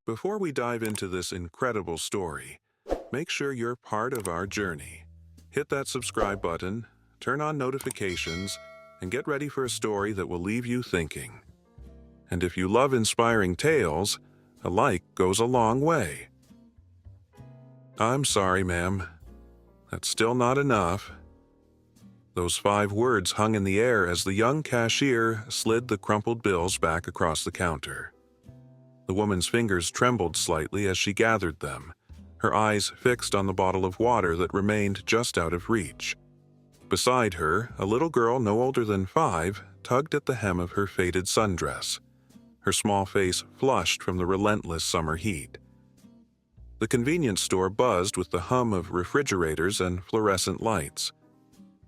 Before we dive into this incredible story, make sure you're part of our journey. Hit that subscribe button, turn on notifications, and get ready for a story that will leave you thinking. And if you love inspiring tales, a like goes a long way. I'm sorry, ma'am. That's still not enough. Those 5 words hung in the air as the young cashier slid the crumpled bills back across the counter. The woman's fingers trembled slightly as she gathered them, her eyes fixed on the bottle of water that remained just out of reach. Beside her, a little girl no older than 5 tugged at the hem of her faded sundress, her small face flushed from the relentless summer heat. The convenience store buzzed with the hum of refrigerators and fluorescent lights.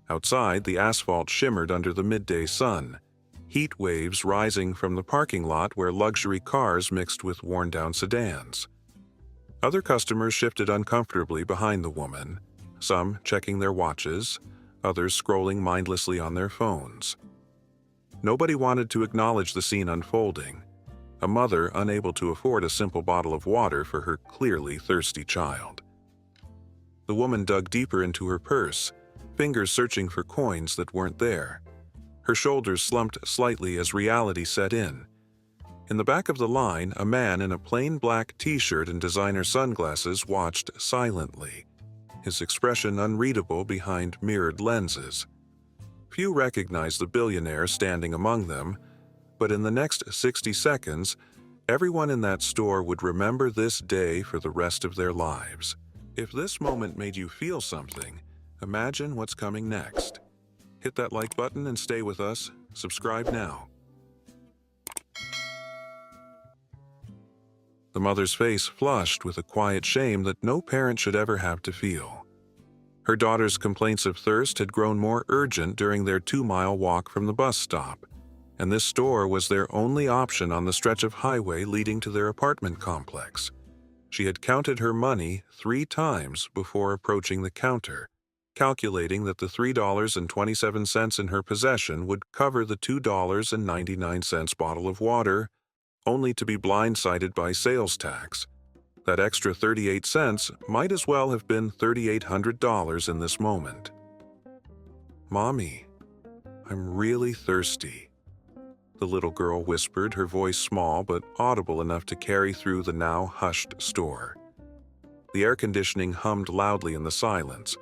Outside, the asphalt shimmered under the midday sun, heat waves rising from the parking lot where luxury cars mixed with worn-down sedans. Other customers shifted uncomfortably behind the woman, some checking their watches, others scrolling mindlessly on their phones. Nobody wanted to acknowledge the scene unfolding, a mother unable to afford a simple bottle of water for her clearly thirsty child. The woman dug deeper into her purse, fingers searching for coins that weren't there. Her shoulders slumped slightly as reality set in. In the back of the line, a man in a plain black t-shirt and designer sunglasses watched silently, his expression unreadable behind mirrored lenses. Few recognized the billionaire standing among them, but in the next 60 seconds, everyone in that store would remember this day for the rest of their lives. If this moment made you feel something, imagine what's coming next. Hit that like button and stay with us. Subscribe now. The mother's face flushed with a quiet shame that no parent should ever have to feel. Her daughter's complaints of thirst had grown more urgent during their 2-mile walk from the bus stop, and this store was their only option on the stretch of highway leading to their apartment complex. She had counted her money 3 times before approaching the counter, calculating that the $3.27 in her possession would cover the $2.99 bottle of water, only to be blindsided by sales tax. That extra 38 cents might as well have been $3,800 in this moment. "Mommy, I'm really thirsty," the little girl whispered, her voice small but audible enough to carry through the now hushed store. The air conditioning hummed loudly in the silence,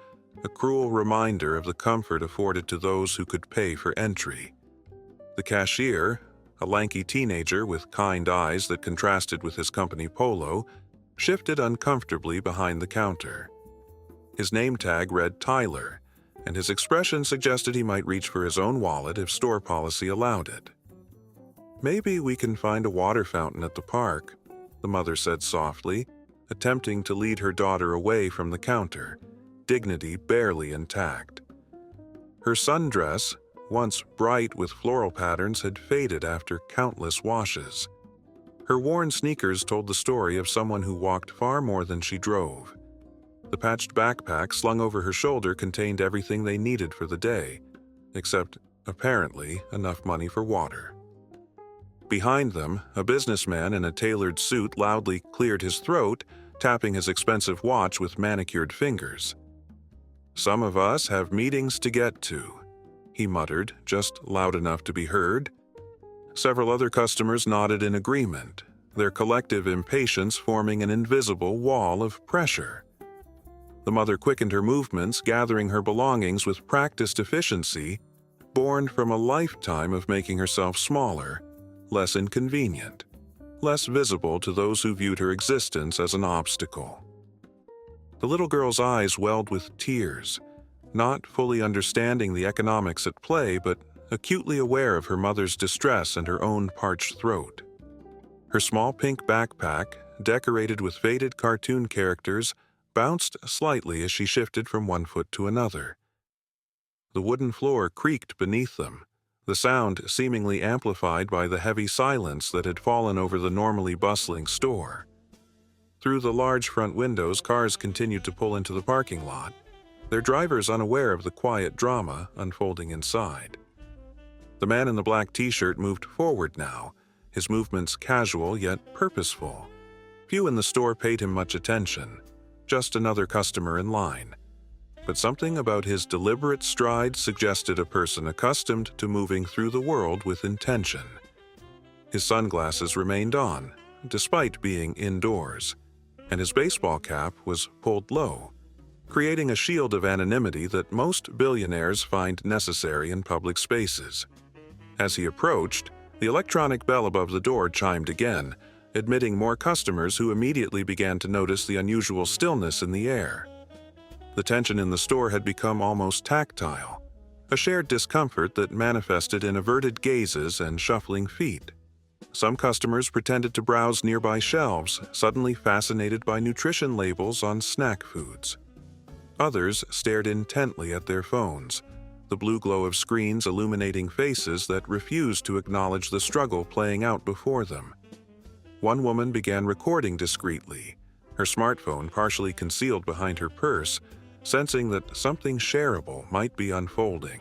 a cruel reminder of the comfort afforded to those who could pay for entry. The cashier, a lanky teenager with kind eyes that contrasted with his company polo, shifted uncomfortably behind the counter. His name tag read Tyler, and his expression suggested he might reach for his own wallet if store policy allowed it. "Maybe we can find a water fountain at the park," the mother said softly, attempting to lead her daughter away from the counter, dignity barely intact. Her sundress, once bright with floral patterns, had faded after countless washes. Her worn sneakers told the story of someone who walked far more than she drove. The patched backpack slung over her shoulder contained everything they needed for the day, except, apparently, enough money for water. Behind them, a businessman in a tailored suit loudly cleared his throat, tapping his expensive watch with manicured fingers. "Some of us have meetings to get to," he muttered, just loud enough to be heard. Several other customers nodded in agreement, their collective impatience forming an invisible wall of pressure. The mother quickened her movements, gathering her belongings with practiced efficiency, born from a lifetime of making herself smaller, less inconvenient, less visible to those who viewed her existence as an obstacle. The little girl's eyes welled with tears, not fully understanding the economics at play, but acutely aware of her mother's distress and her own parched throat. Her small pink backpack, decorated with faded cartoon characters, bounced slightly as she shifted from one foot to another. The wooden floor creaked beneath them, the sound seemingly amplified by the heavy silence that had fallen over the normally bustling store. Through the large front windows, cars continued to pull into the parking lot, their drivers unaware of the quiet drama unfolding inside. The man in the black t-shirt moved forward now, his movements casual yet purposeful. Few in the store paid him much attention, just another customer in line. But something about his deliberate stride suggested a person accustomed to moving through the world with intention. His sunglasses remained on, despite being indoors, and his baseball cap was pulled low, creating a shield of anonymity that most billionaires find necessary in public spaces. As he approached, the electronic bell above the door chimed again, admitting more customers who immediately began to notice the unusual stillness in the air. The tension in the store had become almost tactile, a shared discomfort that manifested in averted gazes and shuffling feet. Some customers pretended to browse nearby shelves, suddenly fascinated by nutrition labels on snack foods. Others stared intently at their phones, the blue glow of screens illuminating faces that refused to acknowledge the struggle playing out before them. One woman began recording discreetly, her smartphone partially concealed behind her purse, sensing that something shareable might be unfolding.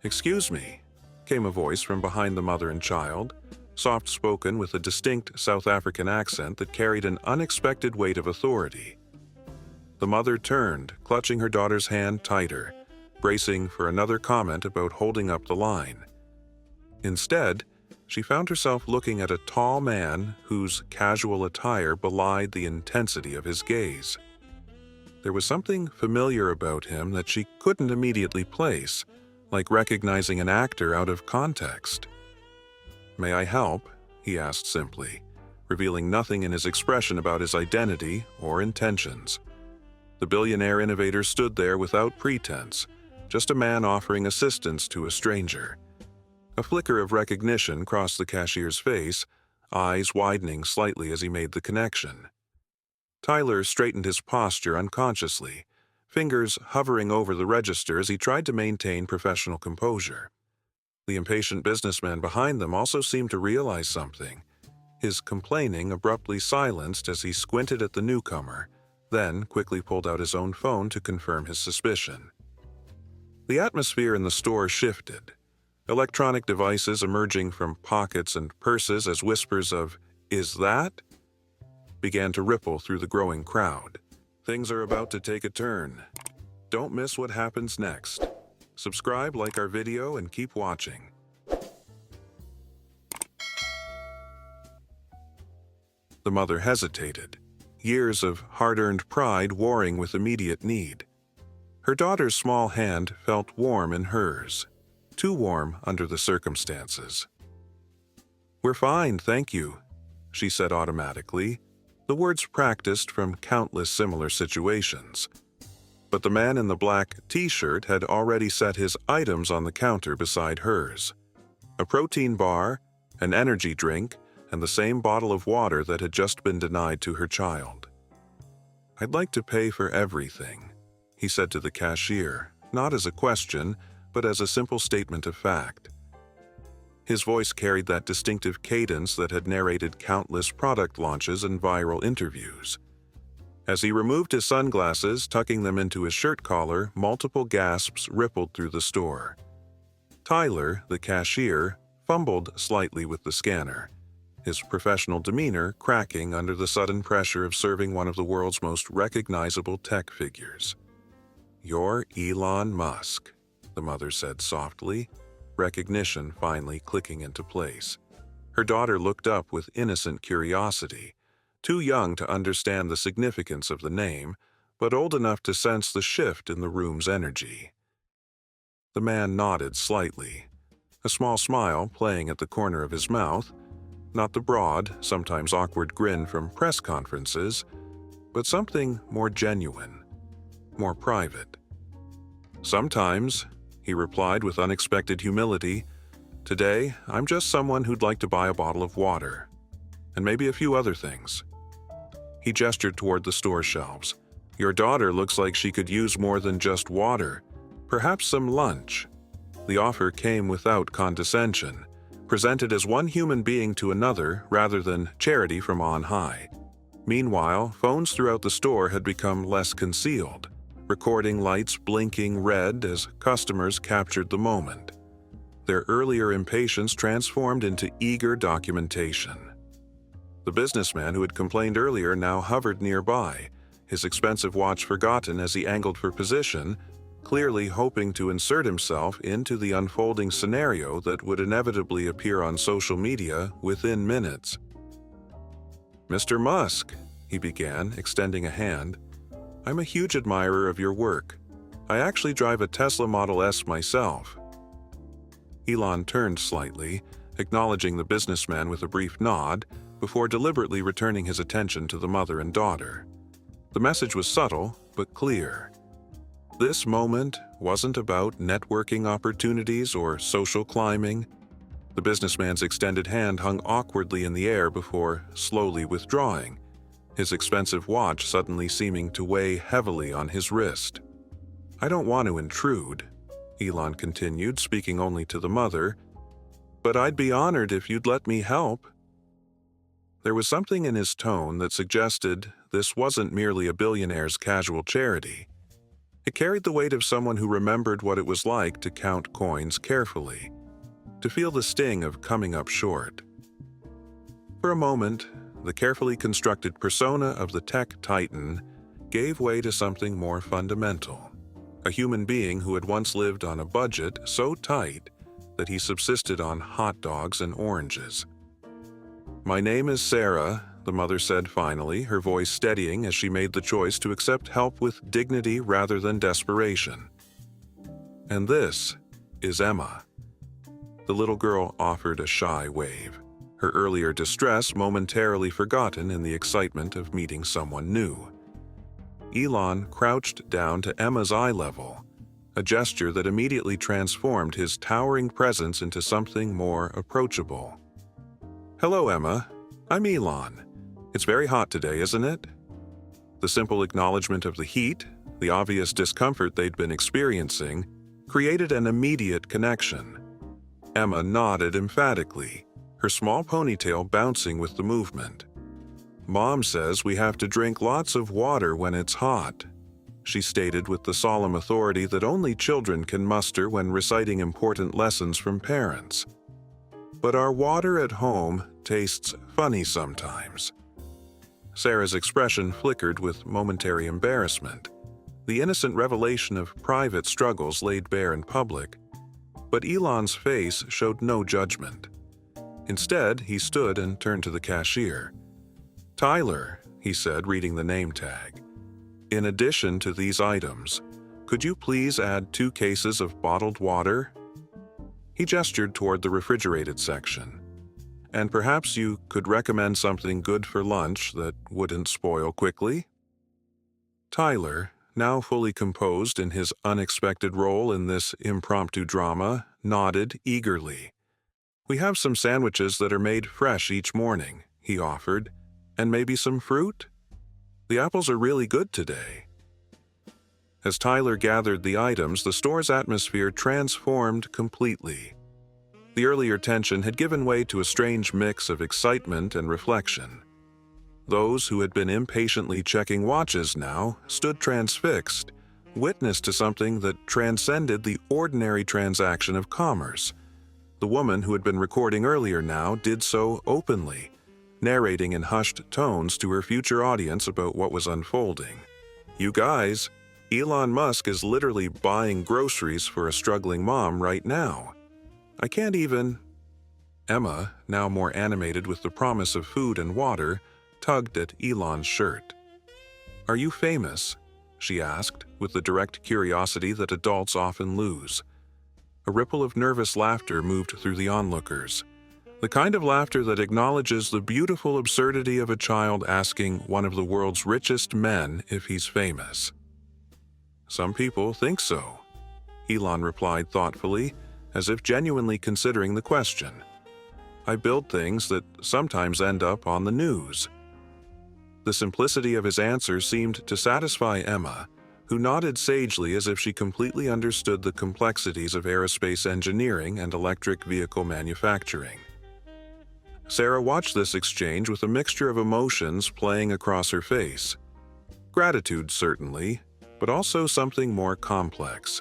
"Excuse me," came a voice from behind the mother and child, soft-spoken with a distinct South African accent that carried an unexpected weight of authority. The mother turned, clutching her daughter's hand tighter, bracing for another comment about holding up the line. Instead, she found herself looking at a tall man whose casual attire belied the intensity of his gaze. There was something familiar about him that she couldn't immediately place, like recognizing an actor out of context. "May I help?" he asked simply, revealing nothing in his expression about his identity or intentions. The billionaire innovator stood there without pretense, just a man offering assistance to a stranger. A flicker of recognition crossed the cashier's face, eyes widening slightly as he made the connection. Tyler straightened his posture unconsciously, fingers hovering over the register as he tried to maintain professional composure. The impatient businessman behind them also seemed to realize something, his complaining abruptly silenced as he squinted at the newcomer, then quickly pulled out his own phone to confirm his suspicion. The atmosphere in the store shifted, electronic devices emerging from pockets and purses as whispers of, "Is that?" began to ripple through the growing crowd. Things are about to take a turn. Don't miss what happens next. Subscribe, like our video, and keep watching. The mother hesitated, years of hard-earned pride warring with immediate need. Her daughter's small hand felt warm in hers, too warm under the circumstances. "We're fine, thank you," she said automatically, the words practiced from countless similar situations. But the man in the black t-shirt had already set his items on the counter beside hers. A protein bar, an energy drink, and the same bottle of water that had just been denied to her child. "I'd like to pay for everything," he said to the cashier, not as a question, but as a simple statement of fact. His voice carried that distinctive cadence that had narrated countless product launches and viral interviews. As he removed his sunglasses, tucking them into his shirt collar, multiple gasps rippled through the store. Tyler, the cashier, fumbled slightly with the scanner, his professional demeanor cracking under the sudden pressure of serving one of the world's most recognizable tech figures. "You're Elon Musk," the mother said softly, recognition finally clicking into place. Her daughter looked up with innocent curiosity, too young to understand the significance of the name, but old enough to sense the shift in the room's energy. The man nodded slightly, a small smile playing at the corner of his mouth, not the broad, sometimes awkward grin from press conferences, but something more genuine, more private. "Sometimes," he replied with unexpected humility, "today, I'm just someone who'd like to buy a bottle of water, and maybe a few other things." He gestured toward the store shelves. "Your daughter looks like she could use more than just water, perhaps some lunch." The offer came without condescension, presented as one human being to another rather than charity from on high. Meanwhile, phones throughout the store had become less concealed, recording lights blinking red as customers captured the moment. Their earlier impatience transformed into eager documentation. The businessman who had complained earlier now hovered nearby, his expensive watch forgotten as he angled for position, clearly hoping to insert himself into the unfolding scenario that would inevitably appear on social media within minutes. "Mr. Musk," he began, extending a hand, "I'm a huge admirer of your work. I actually drive a Tesla Model S myself." Elon turned slightly, acknowledging the businessman with a brief nod, before deliberately returning his attention to the mother and daughter. The message was subtle, but clear. This moment wasn't about networking opportunities or social climbing. The businessman's extended hand hung awkwardly in the air before slowly withdrawing, his expensive watch suddenly seeming to weigh heavily on his wrist. "I don't want to intrude," Elon continued, speaking only to the mother, "but I'd be honored if you'd let me help." There was something in his tone that suggested this wasn't merely a billionaire's casual charity. It carried the weight of someone who remembered what it was like to count coins carefully, to feel the sting of coming up short. For a moment, the carefully constructed persona of the tech titan gave way to something more fundamental, a human being who had once lived on a budget so tight that he subsisted on hot dogs and oranges. "My name is Sarah," the mother said finally, her voice steadying as she made the choice to accept help with dignity rather than desperation. "And this is Emma." The little girl offered a shy wave, her earlier distress momentarily forgotten in the excitement of meeting someone new. Elon crouched down to Emma's eye level, a gesture that immediately transformed his towering presence into something more approachable. "Hello, Emma. I'm Elon. It's very hot today, isn't it?" The simple acknowledgement of the heat, the obvious discomfort they'd been experiencing, created an immediate connection. Emma nodded emphatically, her small ponytail bouncing with the movement. "Mom says we have to drink lots of water when it's hot," she stated with the solemn authority that only children can muster when reciting important lessons from parents. "But our water at home tastes funny sometimes." Sarah's expression flickered with momentary embarrassment, the innocent revelation of private struggles laid bare in public. But Elon's face showed no judgment. Instead, he stood and turned to the cashier. "Tyler," he said, reading the name tag, "in addition to these items, could you please add 2 cases of bottled water?" He gestured toward the refrigerated section. "And perhaps you could recommend something good for lunch that wouldn't spoil quickly?" Tyler, now fully composed in his unexpected role in this impromptu drama, nodded eagerly. "We have some sandwiches that are made fresh each morning," he offered, "and maybe some fruit? The apples are really good today." As Tyler gathered the items, the store's atmosphere transformed completely. The earlier tension had given way to a strange mix of excitement and reflection. Those who had been impatiently checking watches now stood transfixed, witness to something that transcended the ordinary transaction of commerce. The woman who had been recording earlier now did so openly, narrating in hushed tones to her future audience about what was unfolding. "You guys, Elon Musk is literally buying groceries for a struggling mom right now. I can't even—" Emma, now more animated with the promise of food and water, tugged at Elon's shirt. "Are you famous?" she asked, with the direct curiosity that adults often lose. A ripple of nervous laughter moved through the onlookers, the kind of laughter that acknowledges the beautiful absurdity of a child asking one of the world's richest men if he's famous. "Some people think so," Elon replied thoughtfully, as if genuinely considering the question. "I build things that sometimes end up on the news." The simplicity of his answer seemed to satisfy Emma, who nodded sagely as if she completely understood the complexities of aerospace engineering and electric vehicle manufacturing. Sarah watched this exchange with a mixture of emotions playing across her face. Gratitude, certainly, but also something more complex.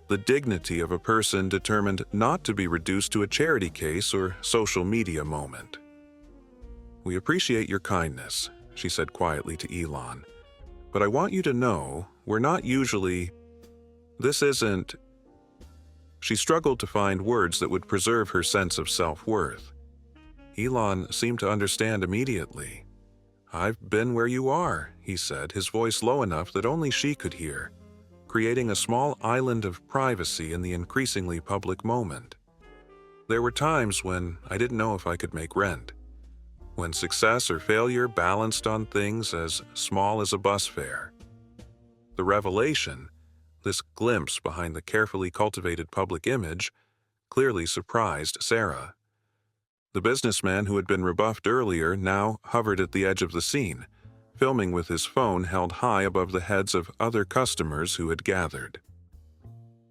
The dignity of a person determined not to be reduced to a charity case or social media moment. "We appreciate your kindness," she said quietly to Elon. "But I want you to know, we're not usually... This isn't..." She struggled to find words that would preserve her sense of self-worth. Elon seemed to understand immediately. "I've been where you are," he said, his voice low enough that only she could hear, creating a small island of privacy in the increasingly public moment. "There were times when I didn't know if I could make rent. When success or failure balanced on things as small as a bus fare." The revelation, this glimpse behind the carefully cultivated public image, clearly surprised Sarah. The businessman who had been rebuffed earlier now hovered at the edge of the scene, filming with his phone held high above the heads of other customers who had gathered.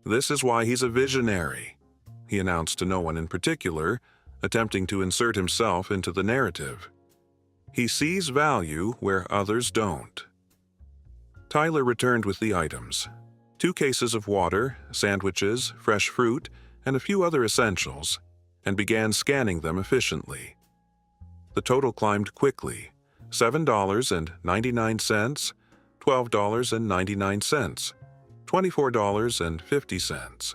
"This is why he's a visionary," he announced to no one in particular, attempting to insert himself into the narrative. "He sees value where others don't." Tyler returned with the items: 2 cases of water, sandwiches, fresh fruit, and a few other essentials, and began scanning them efficiently. The total climbed quickly: $7.99, $12.99, $24.50.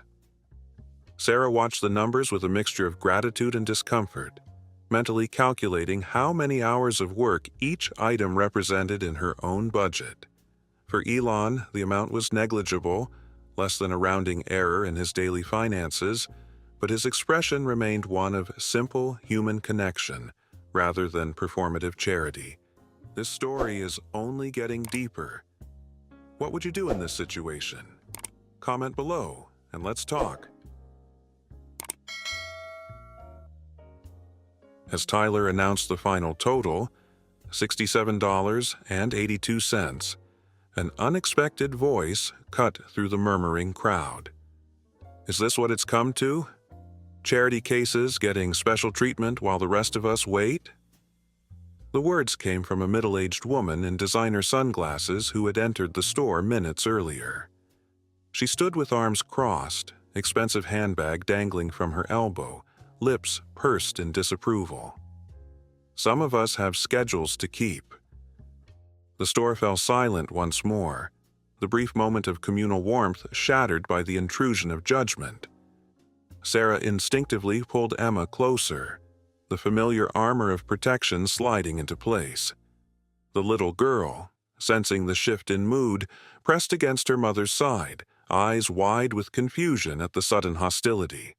Sarah watched the numbers with a mixture of gratitude and discomfort, mentally calculating how many hours of work each item represented in her own budget. For Elon, the amount was negligible, less than a rounding error in his daily finances, but his expression remained one of simple human connection rather than performative charity. This story is only getting deeper. What would you do in this situation? Comment below and let's talk. As Tyler announced the final total, $67.82, an unexpected voice cut through the murmuring crowd. "Is this what it's come to? Charity cases getting special treatment while the rest of us wait?" The words came from a middle-aged woman in designer sunglasses who had entered the store minutes earlier. She stood with arms crossed, expensive handbag dangling from her elbow, lips pursed in disapproval. "Some of us have schedules to keep." The store fell silent once more, the brief moment of communal warmth shattered by the intrusion of judgment. Sarah instinctively pulled Emma closer, the familiar armor of protection sliding into place. The little girl, sensing the shift in mood, pressed against her mother's side, eyes wide with confusion at the sudden hostility.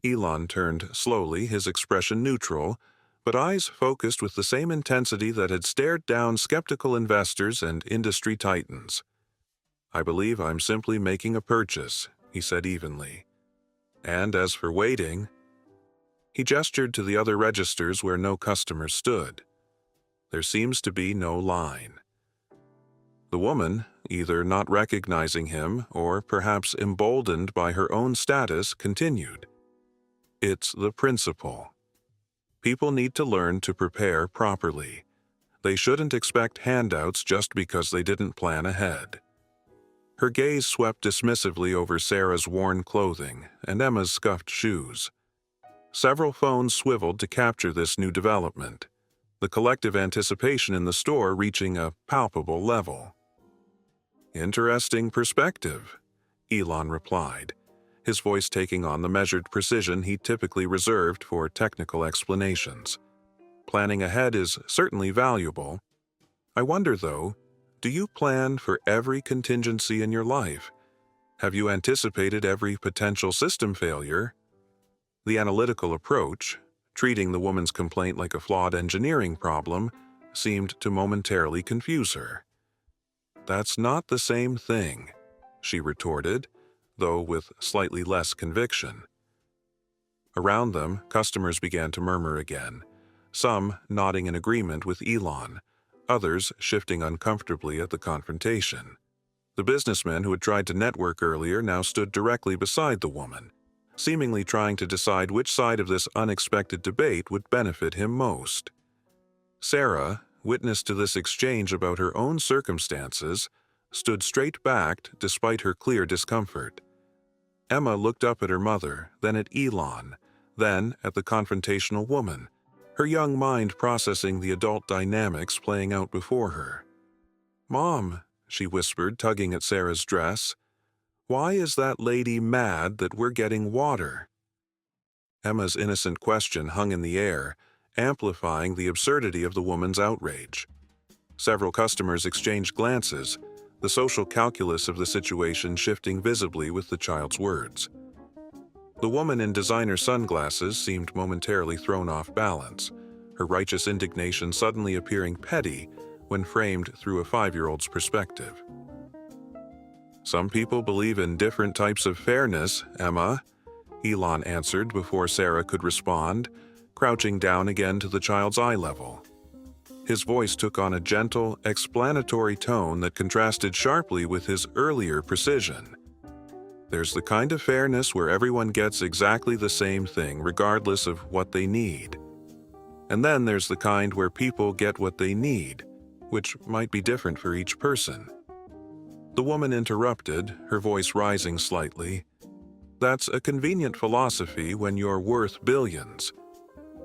Elon turned slowly, his expression neutral, but eyes focused with the same intensity that had stared down skeptical investors and industry titans. "I believe I'm simply making a purchase," he said evenly. "And as for waiting..." He gestured to the other registers where no customers stood. "There seems to be no line." The woman, either not recognizing him or perhaps emboldened by her own status, continued. "It's the principle. People need to learn to prepare properly. They shouldn't expect handouts just because they didn't plan ahead." Her gaze swept dismissively over Sarah's worn clothing and Emma's scuffed shoes. Several phones swiveled to capture this new development, the collective anticipation in the store reaching a palpable level. "Interesting perspective," Elon replied, his voice taking on the measured precision he typically reserved for technical explanations. "Planning ahead is certainly valuable. I wonder, though, do you plan for every contingency in your life? Have you anticipated every potential system failure?" The analytical approach, treating the woman's complaint like a flawed engineering problem, seemed to momentarily confuse her. "That's not the same thing," she retorted, though with slightly less conviction. Around them, customers began to murmur again, some nodding in agreement with Elon, others shifting uncomfortably at the confrontation. The businessman who had tried to network earlier now stood directly beside the woman, seemingly trying to decide which side of this unexpected debate would benefit him most. Sarah, witness to this exchange about her own circumstances, stood straight-backed despite her clear discomfort. Emma looked up at her mother, then at Elon, then at the confrontational woman, her young mind processing the adult dynamics playing out before her. "Mom," she whispered, tugging at Sarah's dress, "why is that lady mad that we're getting water?" Emma's innocent question hung in the air, amplifying the absurdity of the woman's outrage. Several customers exchanged glances, the social calculus of the situation shifting visibly with the child's words. The woman in designer sunglasses seemed momentarily thrown off balance, her righteous indignation suddenly appearing petty when framed through a 5-year-old's perspective. "Some people believe in different types of fairness, Emma," Elon answered before Sarah could respond, crouching down again to the child's eye level. His voice took on a gentle, explanatory tone that contrasted sharply with his earlier precision. "There's the kind of fairness where everyone gets exactly the same thing regardless of what they need. And then there's the kind where people get what they need, which might be different for each person." The woman interrupted, her voice rising slightly. "That's a convenient philosophy when you're worth billions.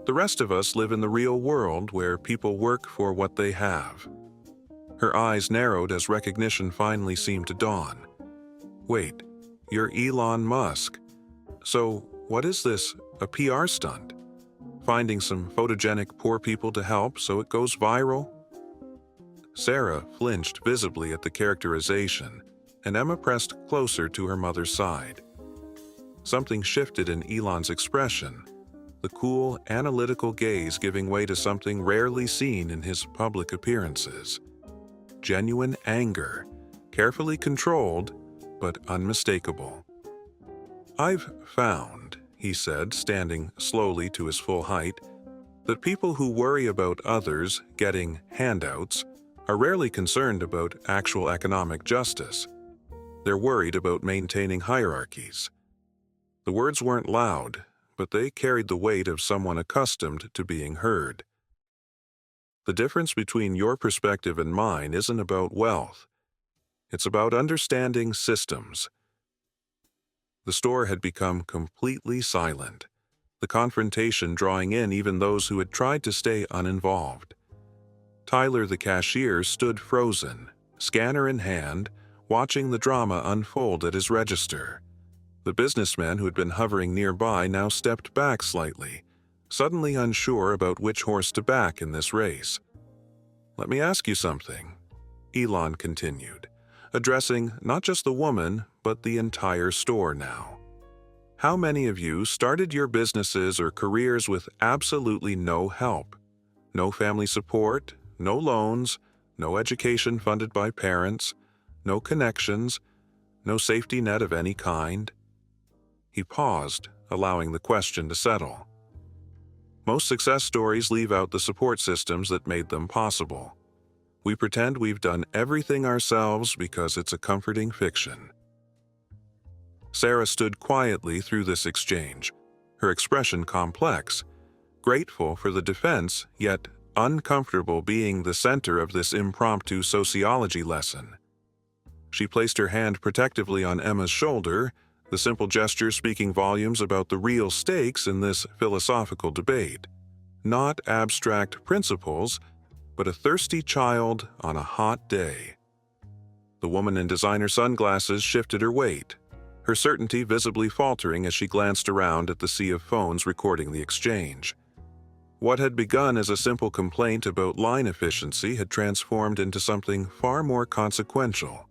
The rest of us live in the real world where people work for what they have." Her eyes narrowed as recognition finally seemed to dawn. "Wait, you're Elon Musk. So what is this, a PR stunt? Finding some photogenic poor people to help so it goes viral?" Sarah flinched visibly at the characterization, and Emma pressed closer to her mother's side. Something shifted in Elon's expression, the cool, analytical gaze giving way to something rarely seen in his public appearances. Genuine anger, carefully controlled, but unmistakable. "I've found," he said, standing slowly to his full height, "that people who worry about others getting handouts are rarely concerned about actual economic justice. They're worried about maintaining hierarchies." The words weren't loud, but they carried the weight of someone accustomed to being heard. "The difference between your perspective and mine isn't about wealth. It's about understanding systems." The store had become completely silent, the confrontation drawing in even those who had tried to stay uninvolved. Tyler, the cashier, stood frozen, scanner in hand, watching the drama unfold at his register. The businessman who had been hovering nearby now stepped back slightly, suddenly unsure about which horse to back in this race. "Let me ask you something," Elon continued, addressing not just the woman, but the entire store now. "How many of you started your businesses or careers with absolutely no help? No family support, no loans, no education funded by parents, no connections, no safety net of any kind?" He paused, allowing the question to settle. Most success stories leave out the support systems that made them possible. We pretend we've done everything ourselves because it's a comforting fiction. Sarah stood quietly through this exchange, her expression complex, grateful for the defense, yet uncomfortable being the center of this impromptu sociology lesson. She placed her hand protectively on Emma's shoulder, the simple gesture speaking volumes about the real stakes in this philosophical debate. Not abstract principles, but a thirsty child on a hot day. The woman in designer sunglasses shifted her weight, her certainty visibly faltering as she glanced around at the sea of phones recording the exchange. What had begun as a simple complaint about line efficiency had transformed into something far more consequential.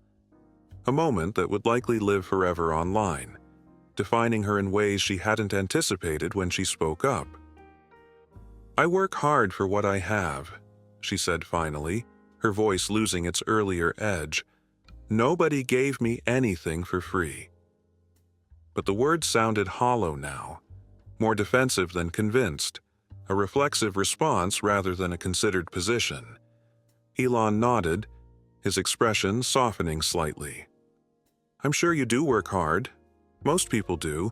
A moment that would likely live forever online, defining her in ways she hadn't anticipated when she spoke up. "I work hard for what I have," she said finally, her voice losing its earlier edge. "Nobody gave me anything for free." But the words sounded hollow now, more defensive than convinced, a reflexive response rather than a considered position. Elon nodded, his expression softening slightly. "I'm sure you do work hard. Most people do.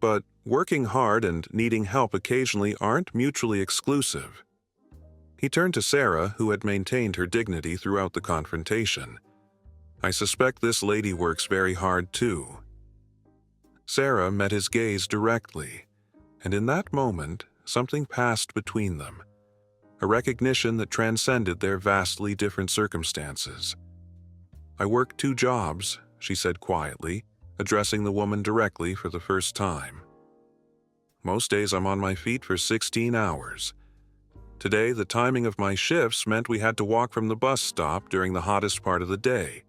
But working hard and needing help occasionally aren't mutually exclusive." He turned to Sarah, who had maintained her dignity throughout the confrontation. "I suspect this lady works very hard too." Sarah met his gaze directly, and in that moment, something passed between them, a recognition that transcended their vastly different circumstances. "I work 2 jobs," she said quietly, addressing the woman directly for the first time. "Most days I'm on my feet for 16 hours. Today, the timing of my shifts meant we had to walk from the bus stop during the hottest part of the day.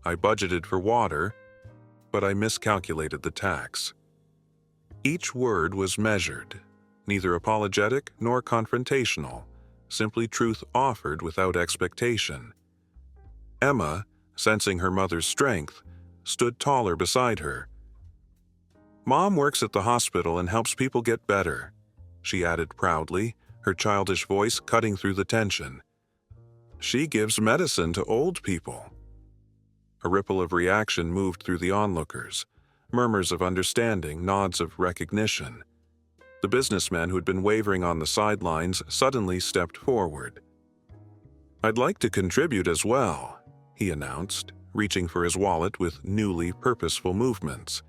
I budgeted for water, but I miscalculated the tax." Each word was measured, neither apologetic nor confrontational, simply truth offered without expectation. Emma, sensing her mother's strength, stood taller beside her. "Mom works at the hospital and helps people get better," she added proudly, her childish voice cutting through the tension. "She gives medicine to old people." A ripple of reaction moved through the onlookers, murmurs of understanding, nods of recognition. The businessman who had been wavering on the sidelines suddenly stepped forward. "I'd like to contribute as well," he announced, reaching for his wallet with newly purposeful movements.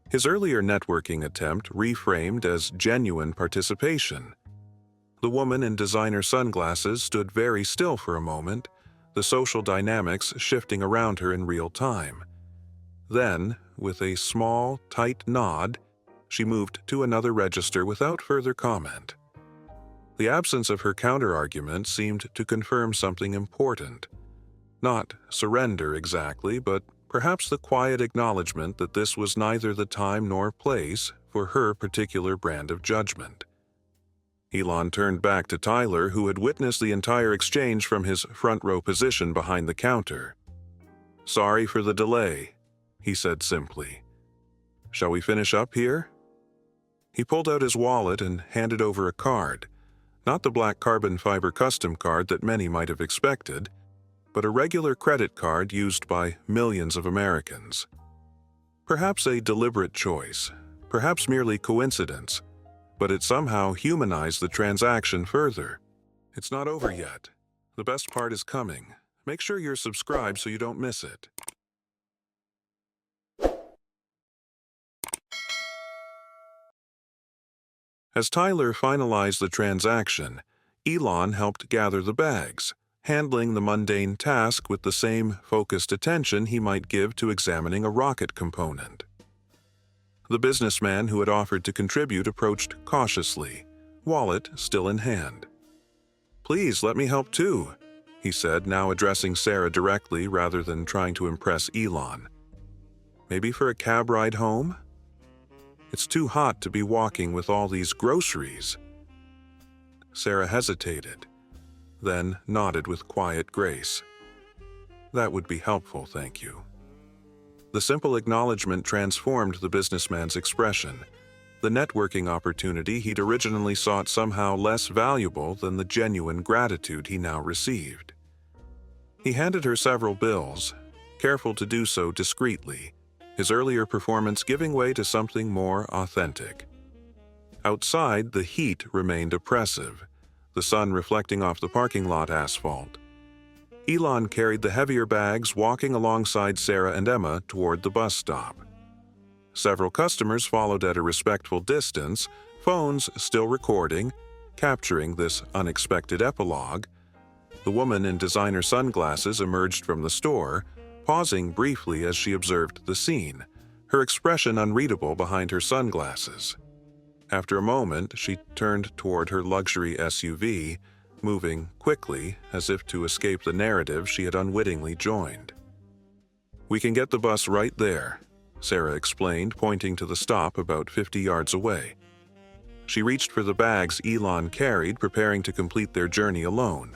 His earlier networking attempt reframed as genuine participation. The woman in designer sunglasses stood very still for a moment, the social dynamics shifting around her in real time. Then, with a small, tight nod, she moved to another register without further comment. The absence of her counterargument seemed to confirm something important. Not surrender exactly, but perhaps the quiet acknowledgement that this was neither the time nor place for her particular brand of judgment. Elon turned back to Tyler, who had witnessed the entire exchange from his front-row position behind the counter. "Sorry for the delay," he said simply. "Shall we finish up here?" He pulled out his wallet and handed over a card, not the black carbon fiber custom card that many might have expected, but a regular credit card used by millions of Americans. Perhaps a deliberate choice, perhaps merely coincidence, but it somehow humanized the transaction further. It's not over yet. The best part is coming. Make sure you're subscribed so you don't miss it. As Tyler finalized the transaction, Elon helped gather the bags, handling the mundane task with the same focused attention he might give to examining a rocket component. The businessman who had offered to contribute approached cautiously, wallet still in hand. "Please let me help too," he said, now addressing Sarah directly rather than trying to impress Elon. "Maybe for a cab ride home? It's too hot to be walking with all these groceries." Sarah hesitated, then nodded with quiet grace. "That would be helpful, thank you." The simple acknowledgement transformed the businessman's expression. The networking opportunity he'd originally sought somehow less valuable than the genuine gratitude he now received. He handed her several bills, careful to do so discreetly, his earlier performance giving way to something more authentic. Outside, the heat remained oppressive, the sun reflecting off the parking lot asphalt. Elon carried the heavier bags, walking alongside Sarah and Emma toward the bus stop. Several customers followed at a respectful distance, phones still recording, capturing this unexpected epilogue. The woman in designer sunglasses emerged from the store, pausing briefly as she observed the scene, her expression unreadable behind her sunglasses. After a moment, she turned toward her luxury SUV, moving quickly as if to escape the narrative she had unwittingly joined. "We can get the bus right there," Sarah explained, pointing to the stop about 50 yards away. She reached for the bags Elon carried, preparing to complete their journey alone.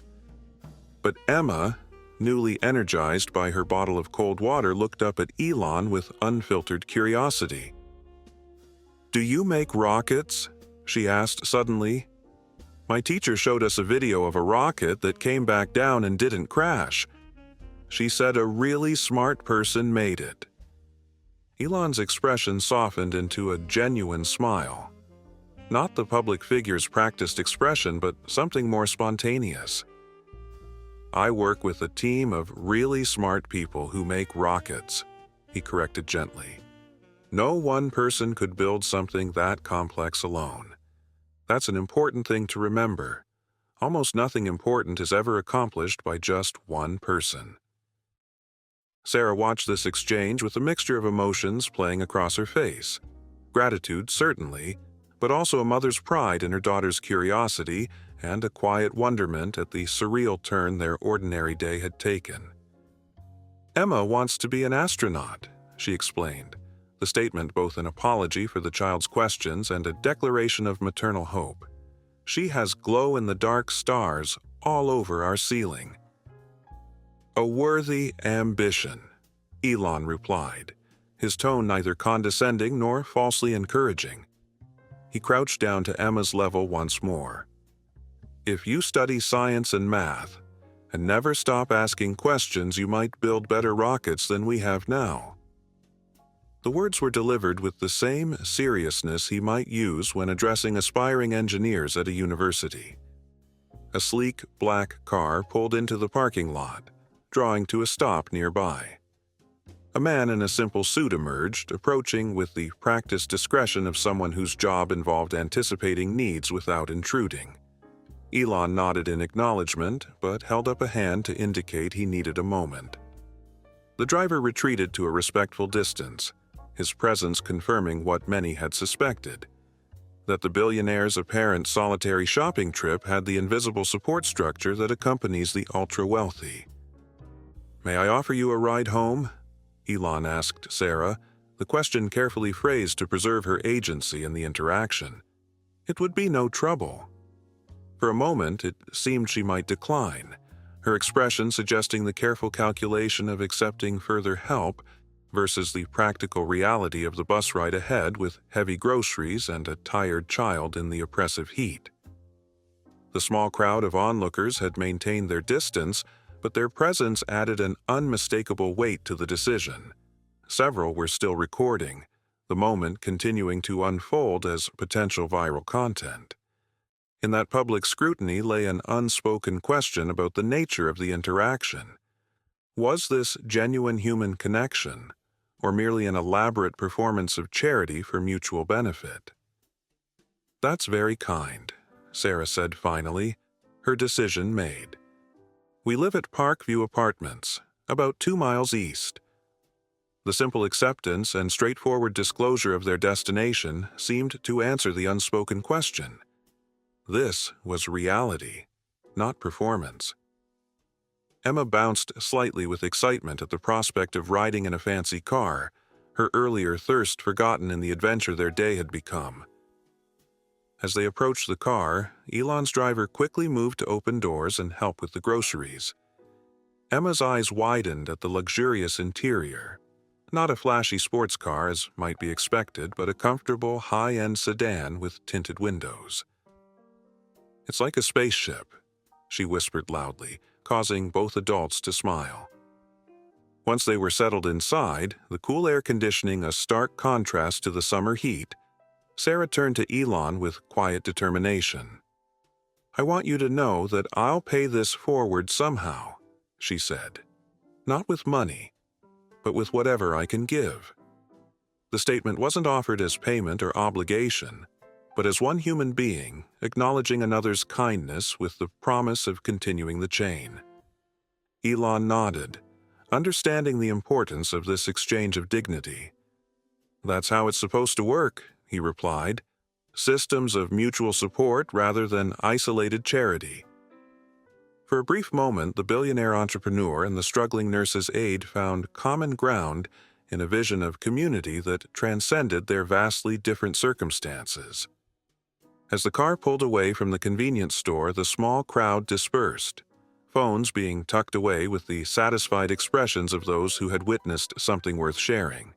But Emma, newly energized by her bottle of cold water, looked up at Elon with unfiltered curiosity. "Do you make rockets?" she asked suddenly. "My teacher showed us a video of a rocket that came back down and didn't crash. She said a really smart person made it." Elon's expression softened into a genuine smile. Not the public figure's practiced expression, but something more spontaneous. "I work with a team of really smart people who make rockets," he corrected gently. "No one person could build something that complex alone. That's an important thing to remember. Almost nothing important is ever accomplished by just one person. Sarah watched this exchange with a mixture of emotions playing across her face. Gratitude, certainly, but also a mother's pride in her daughter's curiosity and a quiet wonderment at the surreal turn their ordinary day had taken. "Emma wants to be an astronaut," she explained, the statement both an apology for the child's questions and a declaration of maternal hope. "She has glow-in-the-dark stars all over our ceiling." "A worthy ambition," Elon replied, his tone neither condescending nor falsely encouraging. He crouched down to Emma's level once more. "If you study science and math, and never stop asking questions, you might build better rockets than we have now." The words were delivered with the same seriousness he might use when addressing aspiring engineers at a university. A sleek, black car pulled into the parking lot, drawing to a stop nearby. A man in a simple suit emerged, approaching with the practiced discretion of someone whose job involved anticipating needs without intruding. Elon nodded in acknowledgement, but held up a hand to indicate he needed a moment. The driver retreated to a respectful distance, his presence confirming what many had suspected, that the billionaire's apparent solitary shopping trip had the invisible support structure that accompanies the ultra-wealthy. "May I offer you a ride home?" Elon asked Sarah, the question carefully phrased to preserve her agency in the interaction. "It would be no trouble." For a moment, it seemed she might decline, her expression suggesting the careful calculation of accepting further help versus the practical reality of the bus ride ahead with heavy groceries and a tired child in the oppressive heat. The small crowd of onlookers had maintained their distance, but their presence added an unmistakable weight to the decision. Several were still recording, the moment continuing to unfold as potential viral content. In that public scrutiny lay an unspoken question about the nature of the interaction. Was this genuine human connection, or merely an elaborate performance of charity for mutual benefit? "That's very kind," Sarah said finally, her decision made. "We live at Parkview Apartments, about 2 miles east." The simple acceptance and straightforward disclosure of their destination seemed to answer the unspoken question. This was reality, not performance. Emma bounced slightly with excitement at the prospect of riding in a fancy car, her earlier thirst forgotten in the adventure their day had become. As they approached the car, Elon's driver quickly moved to open doors and help with the groceries. Emma's eyes widened at the luxurious interior. Not a flashy sports car, as might be expected, but a comfortable, high-end sedan with tinted windows. "It's like a spaceship," she whispered loudly, causing both adults to smile. Once they were settled inside, the cool air conditioning a stark contrast to the summer heat, Sarah turned to Elon with quiet determination. "I want you to know that I'll pay this forward somehow," she said. "Not with money, but with whatever I can give." The statement wasn't offered as payment or obligation, but as one human being acknowledging another's kindness with the promise of continuing the chain. Elon nodded, understanding the importance of this exchange of dignity. "That's how it's supposed to work," he replied. "Systems of mutual support rather than isolated charity." For a brief moment, the billionaire entrepreneur and the struggling nurse's aide found common ground in a vision of community that transcended their vastly different circumstances. As the car pulled away from the convenience store, the small crowd dispersed, phones being tucked away with the satisfied expressions of those who had witnessed something worth sharing.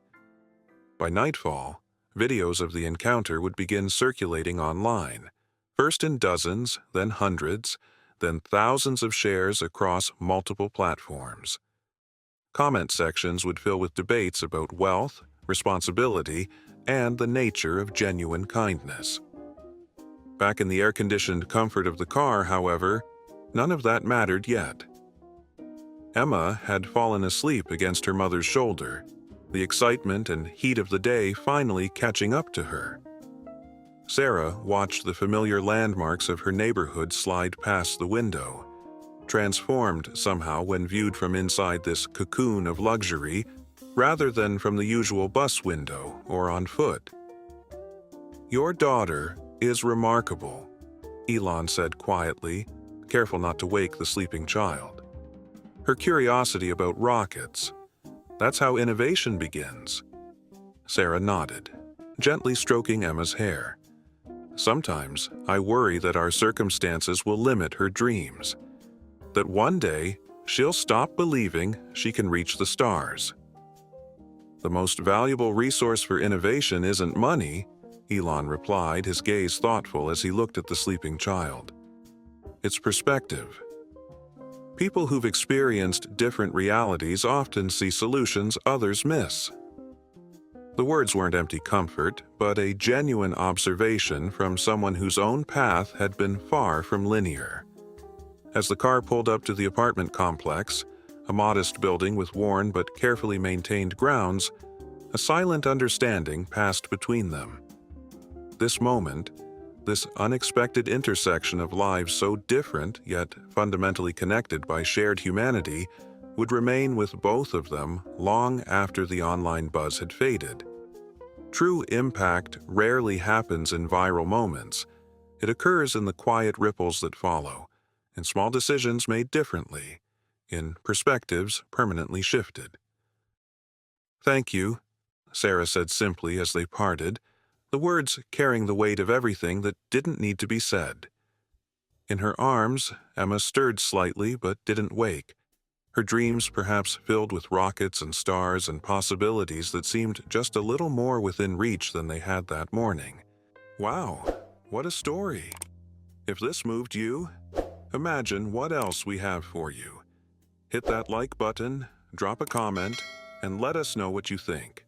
By nightfall, videos of the encounter would begin circulating online, first in dozens, then hundreds, then thousands of shares across multiple platforms. Comment sections would fill with debates about wealth, responsibility, and the nature of genuine kindness. Back in the air-conditioned comfort of the car, however, none of that mattered yet. Emma had fallen asleep against her mother's shoulder, the excitement and heat of the day finally catching up to her. Sarah watched the familiar landmarks of her neighborhood slide past the window, transformed somehow when viewed from inside this cocoon of luxury rather than from the usual bus window or on foot. "Your daughter is remarkable," Elon said quietly, careful not to wake the sleeping child. "Her curiosity about rockets, that's how innovation begins." Sarah nodded, gently stroking Emma's hair. "Sometimes I worry that our circumstances will limit her dreams, that one day she'll stop believing she can reach the stars." "The most valuable resource for innovation isn't money," Elon replied, his gaze thoughtful as he looked at the sleeping child. "It's perspective. People who've experienced different realities often see solutions others miss." The words weren't empty comfort, but a genuine observation from someone whose own path had been far from linear. As the car pulled up to the apartment complex, a modest building with worn but carefully maintained grounds, a silent understanding passed between them. This moment, this unexpected intersection of lives so different yet fundamentally connected by shared humanity, would remain with both of them long after the online buzz had faded. True impact rarely happens in viral moments. It occurs in the quiet ripples that follow, in small decisions made differently, in perspectives permanently shifted. "Thank you," Sarah said simply as they parted, the words carrying the weight of everything that didn't need to be said. In her arms, Emma stirred slightly but didn't wake, her dreams perhaps filled with rockets and stars and possibilities that seemed just a little more within reach than they had that morning. Wow, what a story! If this moved you, imagine what else we have for you. Hit that like button, drop a comment, and let us know what you think.